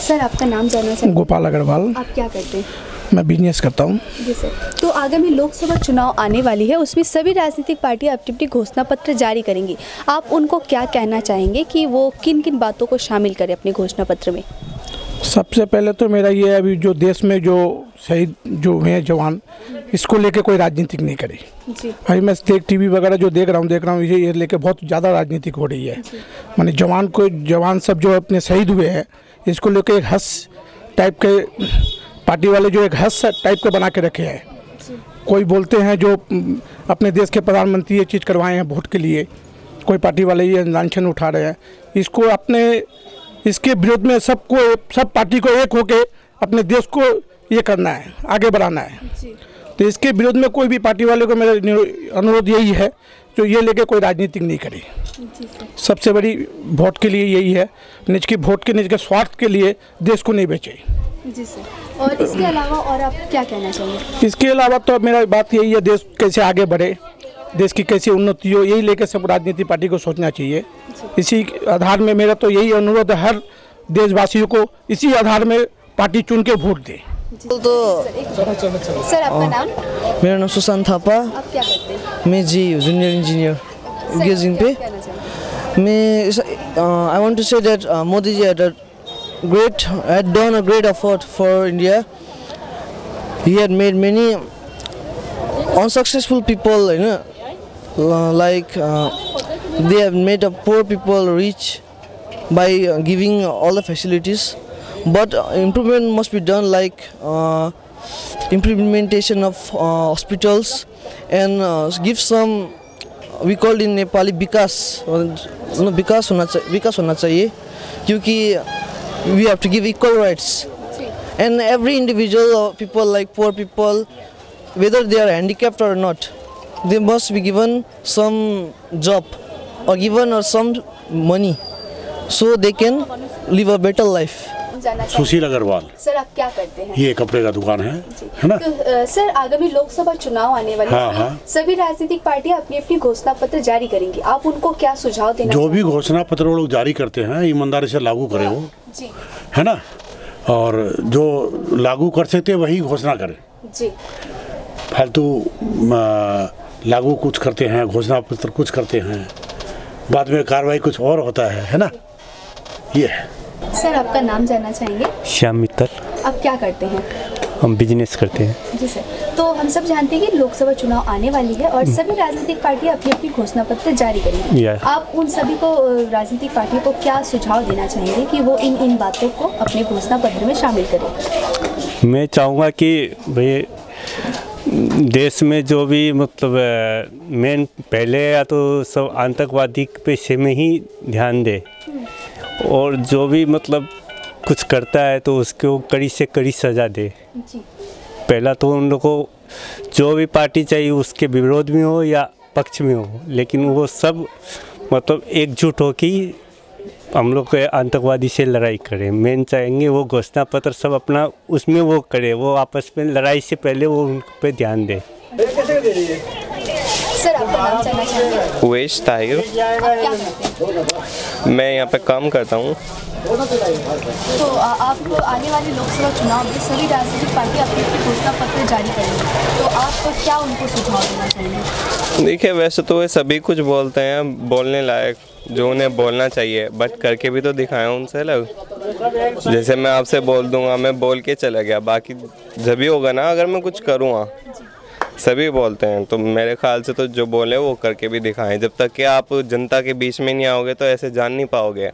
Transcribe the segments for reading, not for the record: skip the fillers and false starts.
Sir, आपका नाम जानना चाहूँगी। गोपाल अग्रवाल। आप क्या करते हैं? मैं बिजनेस करता हूँ। जी सर। तो आगामी लोकसभा चुनाव आने वाली है, उसमें सभी राजनीतिक पार्टियां अपनी अपनी घोषणा पत्र जारी करेंगी। आप उनको क्या कहना चाहेंगे कि वो किन किन बातों को शामिल करें अपने घोषणा पत्र में? सबसे पहले तो मेरा ये है, अभी जो देश में जो शहीद जो हुए हैं जवान, इसको लेके कोई राजनीतिक नहीं करे। जी। अभी मैं टीवी वगैरह जो देख रहा हूँ ये लेके बहुत ज़्यादा राजनीतिक हो रही है। माने जवान सब जो अपने शहीद हुए हैं, इसको लेके एक हंस टाइप के पार्टी वाले जो एक हंस टाइप के बना के रखे हैं। कोई बोलते हैं जो अपने देश के प्रधानमंत्री ये चीज़ करवाए हैं वोट के लिए, कोई पार्टी वाले ये लांछन उठा रहे हैं। इसके विरोध में सब पार्टी को एक होके अपने देश को ये करना है, आगे बढ़ाना है। तो इसके विरोध में कोई भी पार्टी वाले को मेरा अनुरोध यही है, जो ये लेके कोई राजनीतिक नहीं करे। सबसे बड़ी वोट के लिए यही है, निज के स्वार्थ के लिए देश को नहीं बेचे। जी सर। और इसके अलावा और आप क्या कहना चाहेंगे? इसके अलावा तो मेरा बात यही है, देश कैसे आगे बढ़े, देश की कैसे उन्नति हो, यही लेकर सब राजनीतिक पार्टी को सोचना चाहिए। इसी आधार में मेरा तो यही अनुरोध है, हर देशवासियों को इसी आधार में पार्टी चुन के वोट दे। तो सर, आपका नाम? मेरा नाम सुशांत थापा। आप क्या करते हैं? मैं जी जूनियर इंजीनियर गेजिंग पे। मैं I want to say that Modi ji had done a great effort for India. He had made many unsuccessful people, like they have made poor people rich by giving all the facilities. But improvement must be done, like implementation of hospitals and give some, we call in Nepali विकास होना चाहिए, क्योंकि we have to give equal rights and every individual people, like poor people, whether they are handicapped or not, they must be given some job or given or some money so they can live a better life. Sushil Agarwal. Sir, आप क्या करते हैं? ये कपड़े का दुकान है ना? तो सर, आगामी लोकसभा चुनाव आने वाले हैं। हाँ। सभी राजनीतिक पार्टियां अपनी अपनी घोषणा पत्र जारी करेंगी। आप उनको क्या सुझाव देना? जो भी घोषणा पत्र वो लोग जारी करते हैं, ईमानदारी से लागू करे वो, जी, है ना? और जो लागू कर सकते हैं वही घोषणा करें। जी। फालतू लागू कुछ करते हैं, घोषणा पत्र कुछ करते हैं, बाद में कार्रवाई कुछ और होता है ना? ये है। सर, आपका नाम जानना चाहेंगे? श्याम मित्तल। आप क्या करते हैं? हम बिजनेस करते हैं। जी सर। तो हम सब जानते हैं कि लोकसभा चुनाव आने वाली है और सभी राजनीतिक पार्टियां अपनी अपनी घोषणा पत्र जारी करेंगी। आप उन सभी को राजनीतिक पार्टियों को क्या सुझाव देना चाहेंगे कि वो इन बातों को अपने घोषणा पत्र में शामिल करें? मैं चाहूँगा कि भाई देश में जो भी मतलब मेन पहले या तो सब आतंकवादी पेशे में ही ध्यान दे, और जो भी मतलब कुछ करता है तो उसको कड़ी से कड़ी सज़ा दे। पहला तो उन लोगों को जो भी पार्टी चाहिए उसके विरोध में हो या पक्ष में हो, लेकिन वो सब मतलब एकजुट हो कि हम लोग आतंकवादी से लड़ाई करें। मेन चाहेंगे वो घोषणा पत्र सब अपना उसमें वो करे, वो आपस में लड़ाई से पहले वो उन पे ध्यान दे। सर, आपका नाम जानना चाहेंगे? उवेश ताहिर। आप क्या करते हैं? मैं यहाँ पे काम करता हूँ। तो आपको आने वाले लोकसभा चुनाव में सभी राजनीतिक पार्टियां अपनी अपनी घोषणा पत्र जारी करेंगी, तो आप क्या उनको सुझाव देना चाहेंगे? देखिए, वैसे तो वे सभी कुछ बोलते हैं बोलने लायक, जो उन्हें बोलना चाहिए, बट करके भी तो दिखाएं उनसे लोग। जैसे मैं आपसे बोल दूंगा, मैं बोल के चला गया, बाकी जब भी होगा ना अगर मैं कुछ करूँगा, सभी बोलते हैं, तो मेरे ख्याल से तो जो बोले वो करके भी दिखाएं। जब तक कि आप जनता के बीच में नहीं आओगे तो ऐसे जान नहीं पाओगे।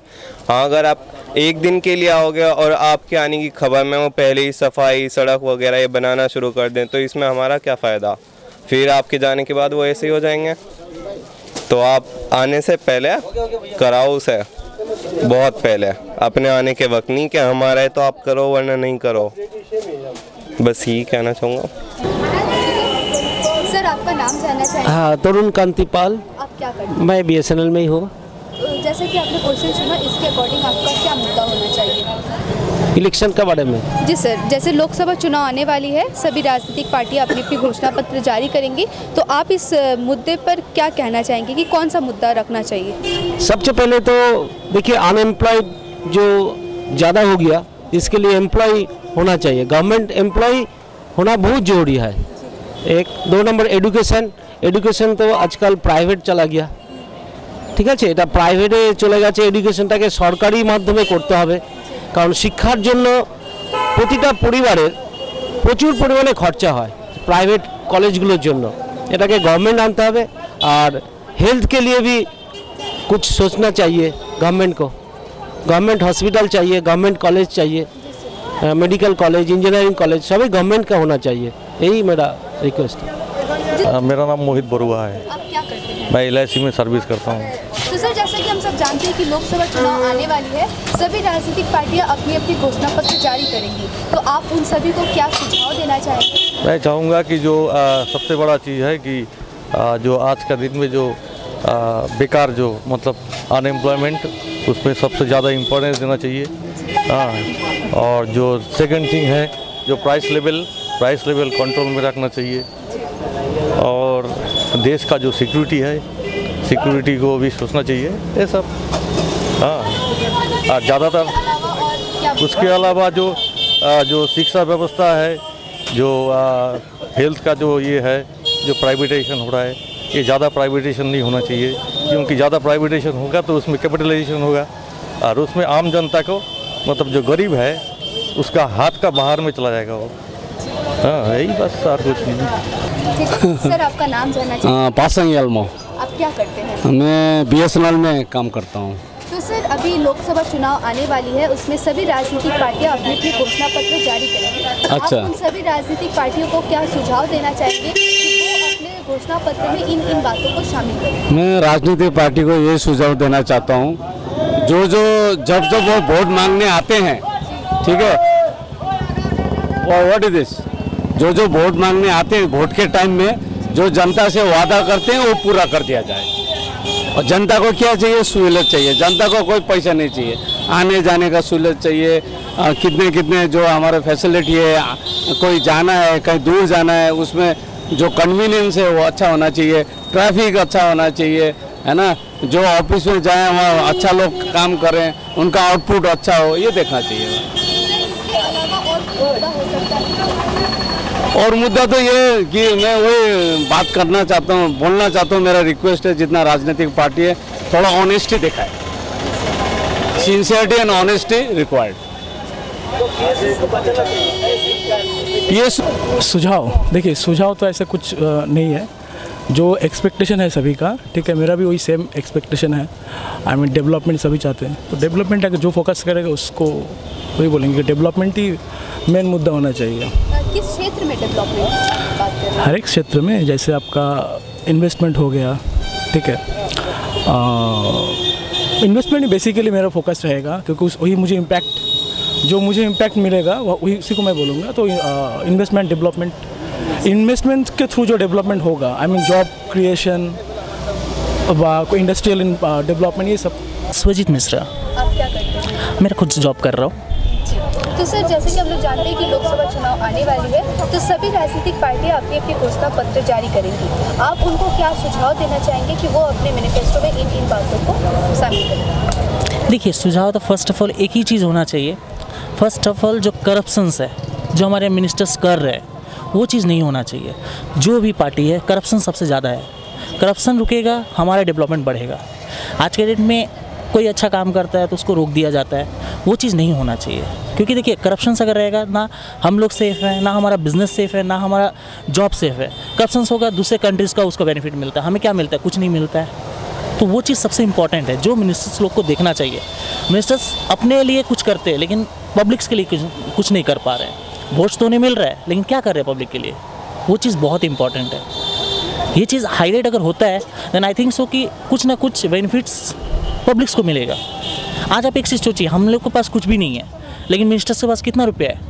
हाँ, अगर आप एक दिन के लिए आओगे और आपके आने की खबर में वो पहले ही सफाई सड़क वगैरह ये बनाना शुरू कर दें, तो इसमें हमारा क्या फ़ायदा? फिर आपके जाने के बाद वो ऐसे ही हो जाएंगे। तो आप आने से पहले कराओ उसे, बहुत पहले, अपने आने के वक्त नहीं कि हमारा है तो आप करो वरना नहीं करो। बस यही कहना चाहूँगा। सर, आपका नाम जानना चाहेंगे? हाँ, तरुण कांतिपाल। आप क्या करते हैं? मैं BSNL में ही हूँ। जैसे कि आपने क्वेश्चन सुना, इसके अकॉर्डिंग आपका क्या मुद्दा होना चाहिए? इलेक्शन के बारे में। जी सर, जैसे लोकसभा चुनाव आने वाली है, सभी राजनीतिक पार्टियां अपनी अपनी घोषणा पत्र जारी करेंगी, तो आप इस मुद्दे पर क्या कहना चाहेंगे कि कौन सा मुद्दा रखना चाहिए? सबसे पहले तो देखिए, अनएम्प्लॉयड जो ज़्यादा हो गया, इसके लिए एम्प्लॉय होना चाहिए, गवर्नमेंट एम्प्लॉय होना बहुत जरूरी है। एक 2 नंबर एडुकेशन तो आजकल प्राइवेट चला गया, ঠিক আছে, এটা প্রাইভেটে চলে গেছে। এডুকেশনটাকে সরকারি মাধ্যমে করতে হবে, কারণ শিক্ষার জন্য প্রতিটা পরিবারের প্রচুর পরিমাণে খরচা হয় প্রাইভেট কলেজগুলোর জন্য, এটাকে गवर्नमेंट आनते হবে। और हेल्थ के लिए भी कुछ सोचना चाहिए गवर्नमेंट को, गवर्नमेंट हॉस्पिटल चाहिए, गवर्नमेंट कॉलेज चाहिए, मेडिकल कॉलेज, इंजीनियरिंग कॉलेज सभी गवर्नमेंट का होना चाहिए, यही मेरा रिक्वेस्ट है। मेरा नाम मोहित बरुआ है, आप क्या करते हैं? मैं LIC में सर्विस करता हूँ। तो सर, जैसा कि हम सब जानते हैं कि लोकसभा चुनाव आने वाली है, सभी राजनीतिक पार्टियां अपनी अपनी घोषणा पत्र जारी करेंगी, तो आप उन सभी को क्या सुझाव देना चाहेंगे? मैं चाहूँगा कि जो सबसे बड़ा चीज़ है कि जो आज का दिन में जो बेकार जो मतलब अनएम्प्लॉयमेंट, उसमें सबसे ज़्यादा इम्पोर्टेंस देना चाहिए। और जो सेकंड थिंग है, जो प्राइस लेवल कंट्रोल में रखना चाहिए। और देश का जो सिक्योरिटी को भी सोचना चाहिए, ये सब। और ज़्यादातर उसके अलावा जो शिक्षा व्यवस्था है, जो हेल्थ का जो ये है, जो प्राइवेटाइजेशन हो रहा है, ये ज़्यादा प्राइवेटाइजेशन नहीं होना चाहिए, क्योंकि ज़्यादा प्राइवेटाइजेशन होगा तो उसमें कैपिटलाइजेशन होगा और उसमें आम जनता को, मतलब जो गरीब है, उसका हाथ का बाहर में चला जाएगा वो। यही बस, और कुछ नहीं। सर, आपका नाम जानना चाहिए? पासंग यलमो। आप क्या करते हैं? मैं BSNL में काम करता हूँ। तो सर, अभी लोकसभा चुनाव आने वाली है, उसमें सभी राजनीतिक पार्टियां अपनी अपनी घोषणा पत्र जारी करेंगी। अच्छा। आप उन सभी राजनीतिक पार्टियों को क्या सुझाव देना चाहेंगे कि वो अपने घोषणा पत्र में इन बातों को शामिल करें? मैं राजनीतिक पार्टी को ये सुझाव देना चाहता हूँ, जब वो वोट मांगने आते हैं, ठीक है, व्हाट इज दिस, जो वोट मांगने आते हैं, वोट के टाइम में जो जनता से वादा करते हैं वो पूरा कर दिया जाए। और जनता को क्या चाहिए? सहूलियत चाहिए। जनता को कोई पैसा नहीं चाहिए, आने जाने का सहूलियत चाहिए। कितने जो हमारे फैसिलिटी है, कोई जाना है, कहीं दूर जाना है, उसमें जो कन्वीनियंस है वो अच्छा होना चाहिए, ट्रैफिक अच्छा होना चाहिए, है ना। जो ऑफिस में जाए वहाँ अच्छा लोग काम करें, उनका आउटपुट अच्छा हो, ये देखना चाहिए। और मुद्दा तो ये कि मैं वही बात करना चाहता हूँ, बोलना चाहता हूँ, मेरा रिक्वेस्ट है, जितना राजनीतिक पार्टी है, थोड़ा ऑनेस्टी दिखाए, सिंसियरिटी एंड ऑनेस्टी रिक्वायर्ड। ये सुझाव, देखिए सुझाव तो ऐसा कुछ नहीं है, जो एक्सपेक्टेशन है सभी का, ठीक है, मेरा भी वही सेम एक्सपेक्टेशन है। आई मीन डेवलपमेंट सभी चाहते हैं, तो डेवलपमेंट अगर जो फोकस करेगा उसको वही बोलेंगे कि डेवलपमेंट ही मेन मुद्दा होना चाहिए। किस क्षेत्र में डेवलपमेंट बात कर रहे हैं? हर एक क्षेत्र में, जैसे आपका इन्वेस्टमेंट हो गया, ठीक है, इन्वेस्टमेंट बेसिकली मेरा फोकस रहेगा, क्योंकि वही मुझे इम्पैक्ट मिलेगा वही उसी को मैं बोलूँगा। तो इन्वेस्टमेंट डेवलपमेंट, इन्वेस्टमेंट के थ्रू जो डेवलपमेंट होगा, I mean job creation, industrial development, ये सब। स्वजित मिश्रा। आप क्या करते हैं? मैं खुद जॉब कर रहा हूँ। तो सर, जैसे कि हम लोग जानते हैं कि लोकसभा चुनाव आने वाली है, तो सभी राजनीतिक पार्टियां अपनी अपनी घोषणा पत्र जारी करेंगी। आप उनको क्या सुझाव देना चाहेंगे कि वो अपने मैनिफेस्टो में इन बातों को शामिल करें? देखिए, सुझाव तो फर्स्ट ऑफ ऑल एक ही चीज़ होना चाहिए। फर्स्ट ऑफ ऑल जो करप्शंस है, जो हमारे मिनिस्टर्स कर रहे हैं, वो चीज़ नहीं होना चाहिए। जो भी पार्टी है, करप्शन सबसे ज़्यादा है। करप्शन रुकेगा, हमारा डेवलपमेंट बढ़ेगा। आज के डेट में कोई अच्छा काम करता है तो उसको रोक दिया जाता है, वो चीज़ नहीं होना चाहिए। क्योंकि देखिए, करप्शन अगर रहेगा, ना हम लोग सेफ़ हैं, ना हमारा बिजनेस सेफ़ है, ना हमारा जॉब सेफ़ है। करप्शन होगा, दूसरे कंट्रीज़ का उसका बेनिफिट मिलता है, हमें क्या मिलता है? कुछ नहीं मिलता है। तो वो चीज़ सबसे इंपॉर्टेंट है, जो मिनिस्टर्स लोग को देखना चाहिए। मिनिस्टर्स अपने लिए कुछ करते हैं, लेकिन पब्लिक्स के लिए कुछ नहीं कर पा रहे हैं। वोट्स तो उन्हें मिल रहा है, लेकिन क्या कर रहे हैं पब्लिक के लिए? वो चीज़ बहुत इंपॉर्टेंट है। ये चीज़ हाईलाइट अगर होता है, देन आई थिंक सो कि कुछ ना कुछ बेनिफिट्स पब्लिक्स को मिलेगा। आज आप एक चीज़ सोचिए, हम लोग के पास कुछ भी नहीं है, लेकिन मिनिस्टर्स के पास कितना रुपया है,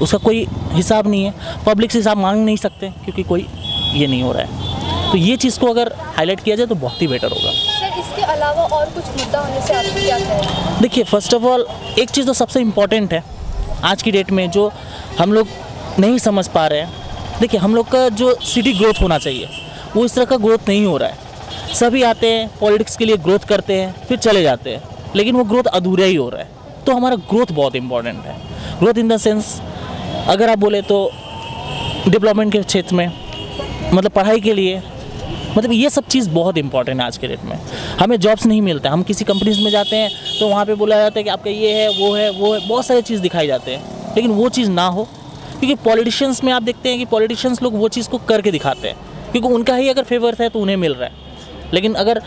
उसका कोई हिसाब नहीं है। पब्लिक से हिसाब मांग नहीं सकते, क्योंकि कोई ये नहीं हो रहा है। तो ये चीज़ को अगर हाईलाइट किया जाए तो बहुत ही बेटर होगा। सर, इसके अलावा और कुछ मुद्दा होने से आपको क्या कहें? देखिए, फर्स्ट ऑफ ऑल एक चीज़ तो सबसे इम्पॉर्टेंट है, आज की डेट में जो हम लोग नहीं समझ पा रहे हैं। देखिए, हम लोग का जो सिटी ग्रोथ होना चाहिए वो इस तरह का ग्रोथ नहीं हो रहा है। सभी आते हैं, पॉलिटिक्स के लिए ग्रोथ करते हैं, फिर चले जाते हैं, लेकिन वो ग्रोथ अधूरा ही हो रहा है। तो हमारा ग्रोथ बहुत इंपॉर्टेंट है। ग्रोथ इन द सेंस अगर आप बोले तो डेवलपमेंट के क्षेत्र में, मतलब पढ़ाई के लिए, मतलब ये सब चीज़ बहुत इंपॉर्टेंट है आज के डेट में। हमें जॉब्स नहीं मिलता, हम किसी कंपनीज में जाते हैं तो वहाँ पे बोला जाता है कि आपका ये है, वो है, वो है, बहुत सारी चीज़ दिखाई जाते हैं, लेकिन वो चीज़ ना हो। क्योंकि पॉलिटिशियंस में आप देखते हैं कि पॉलिटिशियंस लोग वो चीज़ को करके दिखाते हैं, क्योंकि उनका ही अगर फेवर है तो उन्हें मिल रहा है, लेकिन अगर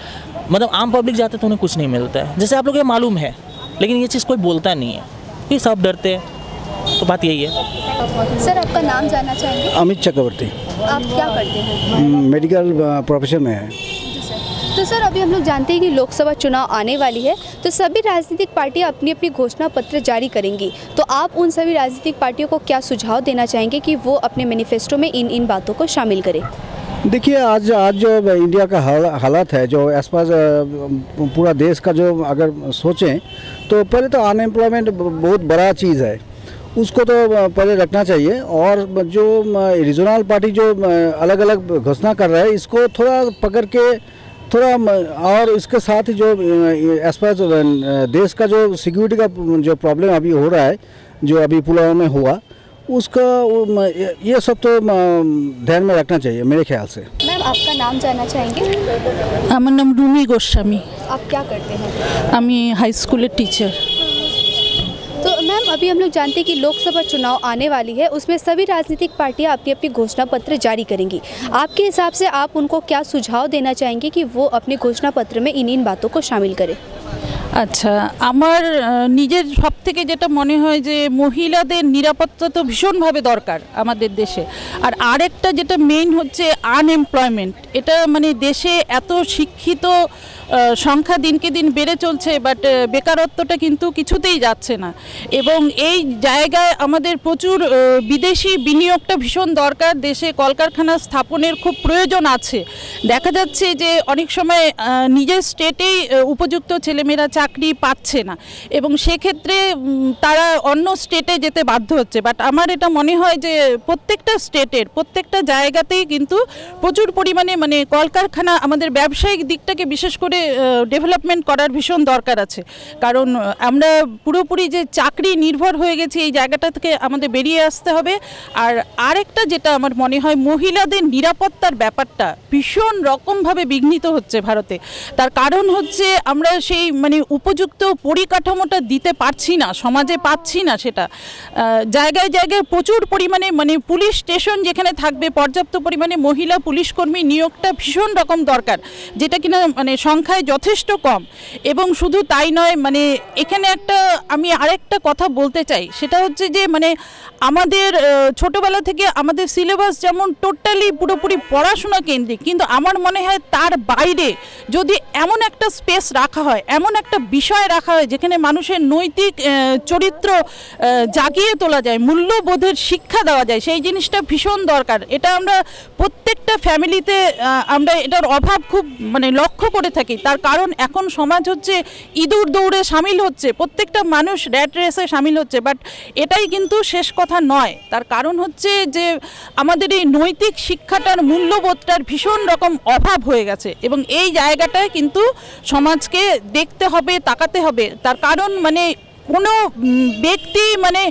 मतलब आम पब्लिक जाते तो उन्हें कुछ नहीं मिलता है। जैसे आप लोग ये मालूम है, लेकिन ये चीज़ कोई बोलता नहीं है, ये सब डरते हैं। तो बात यही है। सर, आपका नाम जानना चाहेंगे? अमित चक्रवर्ती। आप क्या करते हैं? मेडिकल प्रोफेशन में है। तो सर, अभी हम लोग जानते हैं कि लोकसभा चुनाव आने वाली है, तो सभी राजनीतिक पार्टियां अपनी अपनी घोषणा पत्र जारी करेंगी। तो आप उन सभी राजनीतिक पार्टियों को क्या सुझाव देना चाहेंगे कि वो अपने मैनिफेस्टो में इन बातों को शामिल करें? देखिए, आज जो इंडिया का हालात है, जो आसपास पूरा देश का जो अगर सोचें तो पहले तो अनएम्प्लॉयमेंट बहुत बड़ा चीज़ है, उसको तो पहले रखना चाहिए। और जो रीजनल पार्टी जो अलग अलग घोषणा कर रहा है, इसको थोड़ा पकड़ के थोड़ा, और इसके साथ जो आसपास देश का जो सिक्योरिटी का जो प्रॉब्लम अभी हो रहा है, जो अभी पुलवामा में हुआ, उसका ये सब तो ध्यान में रखना चाहिए मेरे ख्याल से। मैम, आपका नाम जानना चाहेंगे? আমার নাম রুমি গোস্বামী। आप क्या करते हैं? আমি হাই স্কুলের टीचर। तो मैम, अभी हम लोग जानते हैं कि लोकसभा चुनाव आने वाली है, उसमें सभी राजनीतिक पार्टियां अपनी अपनी घोषणा पत्र जारी करेंगी। आपके हिसाब से आप उनको क्या सुझाव देना चाहेंगे कि वो अपने घोषणा पत्र में इन बातों को शामिल करें? আচ্ছা, আমার নিজের সবথেকে যেটা মনে হয় যে মহিলাদের নিরাপত্তা তো ভীষণভাবে দরকার আমাদের দেশে। আর আরেকটা যেটা মেইন হচ্ছে আনএমপ্লয়মেন্ট। এটা মানে দেশে এত শিক্ষিত সংখ্যা দিনকে দিন বেড়ে চলছে, বাট বেকারত্বটা কিন্তু কিছুতেই যাচ্ছে না। এবং এই জায়গায় আমাদের প্রচুর বিদেশি বিনিয়োগটা ভীষণ দরকার। দেশে কলকারখানা স্থাপনের খুব প্রয়োজন আছে। দেখা যাচ্ছে যে অনেক সময় নিজের স্টেটেই উপযুক্ত ছেলেমেয়েরা চাকরি পাচ্ছে না, এবং সেক্ষেত্রে তারা অন্য স্টেটে যেতে বাধ্য হচ্ছে। বাট আমার এটা মনে হয় যে প্রত্যেকটা স্টেটের প্রত্যেকটা জায়গাতেই কিন্তু প্রচুর পরিমাণে মানে কলকারখানা, আমাদের ব্যবসায়িক দিকটাকে বিশেষ করে ডেভেলপমেন্ট করার ভীষণ দরকার আছে। কারণ আমরা পুরোপুরি যে চাকরি নির্ভর হয়ে গেছি, এই জায়গাটা থেকে আমাদের বেরিয়ে আসতে হবে। আর আরেকটা যেটা আমার মনে হয়, মহিলাদের নিরাপত্তার ব্যাপারটা ভীষণ রকমভাবে বিঘ্নিত হচ্ছে ভারতে। তার কারণ হচ্ছে আমরা সেই মানে উপযুক্ত পরিকাঠামোটা দিতে পারছি না, সমাজে পাচ্ছি না। সেটা জায়গায় জায়গায় প্রচুর পরিমাণে মানে পুলিশ স্টেশন যেখানে থাকবে, পর্যাপ্ত পরিমাণে মহিলা পুলিশ কর্মী নিয়োগটা ভীষণ রকম দরকার, যেটা কিনা মানে সংখ্যায় যথেষ্ট কম। এবং শুধু তাই নয়, মানে এখানে একটা আমি আরেকটা কথা বলতে চাই, সেটা হচ্ছে যে মানে আমাদের ছোটোবেলা থেকে আমাদের সিলেবাস যেমন টোটালি পুরোপুরি পড়াশোনা কেন্দ্রিক, কিন্তু আমার মনে হয় তার বাইরে যদি এমন একটা স্পেস রাখা হয়, এমন একটা বিষয় রাখা হয় যেখানে মানুষের নৈতিক চরিত্র জাগিয়ে তোলা যায়, মূল্যবোধের শিক্ষা দেওয়া যায়, সেই জিনিসটা ভীষণ দরকার। এটা আমরা প্রত্যেকটা ফ্যামিলিতে আমরা এটার অভাব খুব মানে লক্ষ্য করে থাকি। তার কারণ এখন সমাজ হচ্ছে ইঁদুর দৌড়ে সামিল হচ্ছে, প্রত্যেকটা মানুষ র্যাট রেসে সামিল হচ্ছে, বাট এটাই কিন্তু শেষ কথা নয়। তার কারণ হচ্ছে যে আমাদের এই নৈতিক শিক্ষাটার মূল্যবোধটার ভীষণ রকম অভাব হয়ে গেছে, এবং এই জায়গাটায় কিন্তু সমাজকে দেখতে হবে, তাকাতে হবে। তার কারণ মানে কোনো ব্যক্তি মানে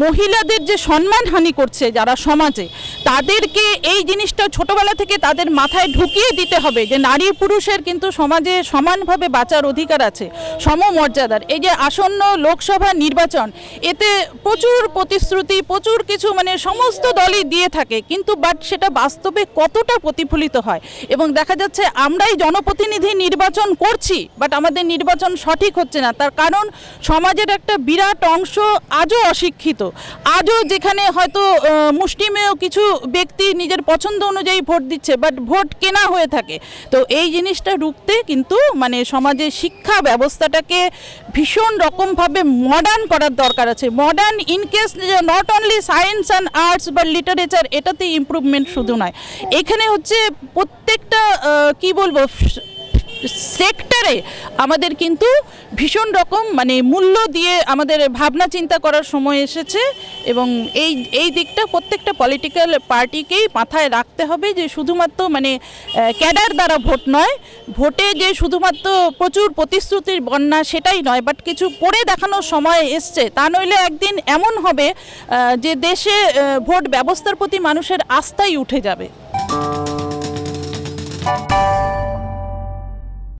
মহিলাদের যে সম্মানহানি করছে যারা সমাজে, তাদেরকে এই জিনিসটা ছোটোবেলা থেকে তাদের মাথায় ঢুকিয়ে দিতে হবে যে নারী পুরুষের কিন্তু সমাজে সমানভাবে বাঁচার অধিকার আছে, সমমর্যাদার। এই যে আসন্ন লোকসভা নির্বাচন, এতে প্রচুর প্রতিশ্রুতি, প্রচুর কিছু মানে সমস্ত দলই দিয়ে থাকে, কিন্তু বাট সেটা বাস্তবে কতটা প্রতিফলিত হয়। এবং দেখা যাচ্ছে আমরাই জনপ্রতিনিধি নির্বাচন করছি, বাট আমাদের নির্বাচন সঠিক হচ্ছে না। তার কারণ সমাজের একটা বিরাট অংশ আজও অশিক্ষিত, আজও যেখানে হয়তো মুষ্টিমেয় কিছু ব্যক্তি নিজের পছন্দ অনুযায়ী ভোট দিচ্ছে, বাট ভোট কেনা হয়ে থাকে। তো এই জিনিসটা রুখতে কিন্তু মানে সমাজের শিক্ষা ব্যবস্থাটাকে ভীষণ রকমভাবে মডার্ন করার দরকার আছে। Modern in case not only science and arts বা লিটারেচার, এটাতে ইমপ্রুভমেন্ট শুধু নয়, এখানে হচ্ছে প্রত্যেকটা কি বলবো সেক্টরে আমাদের কিন্তু ভীষণ রকম মানে মূল্য দিয়ে আমাদের ভাবনা চিন্তা করার সময় এসেছে এবং এই দিকটা প্রত্যেকটা পলিটিক্যাল পার্টিকেই মাথায় রাখতে হবে যে শুধুমাত্র মানে ক্যাডার দ্বারা ভোট নয়, ভোটে যে শুধুমাত্র প্রচুর প্রতিশ্রুতির বন্যা সেটাই নয়, বাট কিছু করে দেখানোর সময় এসছে। তা নইলে একদিন এমন হবে যে দেশে ভোট ব্যবস্থার প্রতি মানুষের আস্থাই উঠে যাবে।